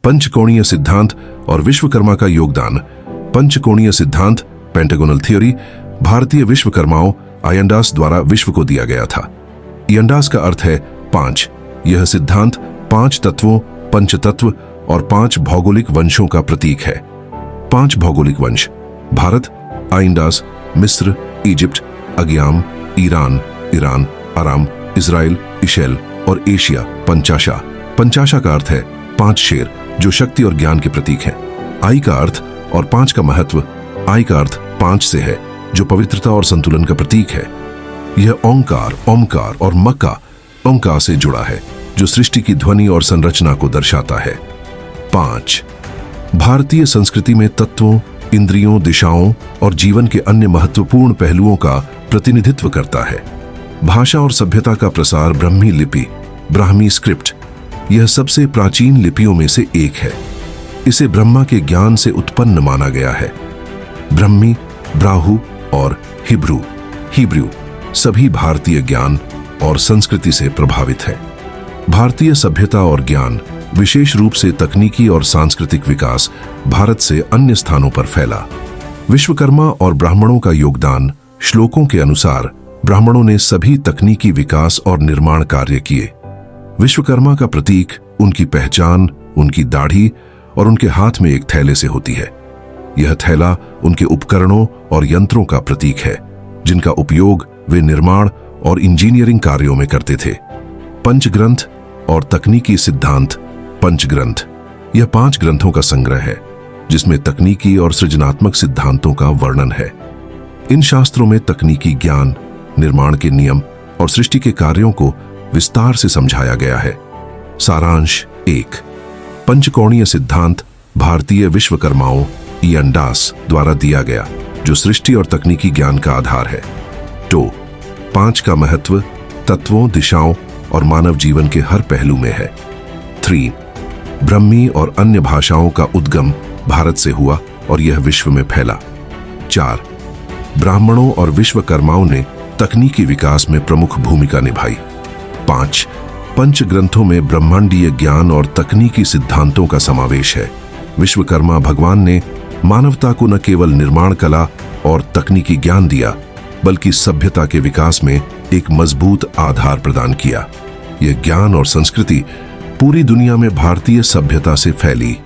पंचकोणीय सिद्धांत और विश्वकर्मा का योगदान। पंचकोणीय सिद्धांत पेंटागोनल थ्योरी भारतीय विश्वकर्माओं आयंडास द्वारा विश्व को दिया गया था। आयंडास का अर्थ है 5। यह सिद्धांत 5 तत्वों, पंचतत्व और 5 भौगोलिक वंशों का प्रतीक है। 5 भौगोलिक वंश: भारत, आयंडास, मिस्र, इजिप्ट, अग्याम, ईरान, ईरान, अराम, इजराइल, इशेल और एशिया। पंचाशा। पंचाशा का अर्थ है 5 शेर, जो शक्ति और ज्ञान के प्रतीक हैं। आई का अर्थ और 5 का महत्व। आई का अर्थ 5 से है, जो पवित्रता और संतुलन का प्रतीक है। यह ओंकार, ओमकार और मक्का ओंकार से जुड़ा है, जो सृष्टि की ध्वनि और संरचना को दर्शाता है। 5 भारतीय संस्कृति में तत्वों, इंद्रियों, दिशाओं और जीवन के अन्य महत्वपूर्ण पहलुओं का प्रतिनिधित्व करता है। भाषा और सभ्यता का प्रसार ब्राह्मी लिपि, ब्राह्मी स्क्रिप्ट, यह सबसे प्राचीन लिपियों में से एक है। इसे ब्रह्मा के ज्ञान से उत्पन्न माना गया है। ब्राह्मी, ब्राहु और हिब्रू सभी भारतीय ज्ञान और संस्कृति से प्रभावित है। भारतीय सभ्यता और ज्ञान, विशेष रूप से तकनीकी और सांस्कृतिक विकास, भारत से अन्य स्थानों पर फैला। विश्वकर्मा और ब्राह्मणों का योगदान। श्लोकों के अनुसार ब्राह्मणों ने सभी तकनीकी विकास और निर्माण कार्य किए। विश्वकर्मा का प्रतीक उनकी पहचान, उनकी दाढ़ी और उनके हाथ में एक थैले से होती है। यह थैला उनके उपकरणों और यंत्रों का प्रतीक है, जिनका उपयोग वे निर्माण और इंजीनियरिंग कार्यों में करते थे। पंचग्रंथ और तकनीकी सिद्धांत। पंचग्रंथ यह 5 ग्रंथों का संग्रह है, जिसमें तकनीकी और सृजनात्मक सिद्धांतों का वर्णन है। इन शास्त्रों में तकनीकी ज्ञान, निर्माण के नियम और सृष्टि के कार्यों को विस्तार से समझाया गया है। सारांश 1। पंचकोणीय सिद्धांत भारतीय विश्वकर्माओं आयंडास द्वारा दिया गया, जो सृष्टि और तकनीकी ज्ञान का आधार है। 2 5 का महत्व तत्वों, दिशाओं और मानव जीवन के हर पहलू में है। 3 ब्राह्मी और अन्य भाषाओं का उद्गम भारत से हुआ और यह विश्व में फैला। 4 ब्राह्मणों और विश्वकर्माओं ने तकनीकी विकास में प्रमुख भूमिका निभाई। 5 पंच ग्रंथों में ब्रह्मांडीय ज्ञान और तकनीकी सिद्धांतों का समावेश है। विश्वकर्मा भगवान ने मानवता को न केवल निर्माण कला और तकनीकी ज्ञान दिया, बल्कि सभ्यता के विकास में एक मजबूत आधार प्रदान किया। यह ज्ञान और संस्कृति पूरी दुनिया में भारतीय सभ्यता से फैली।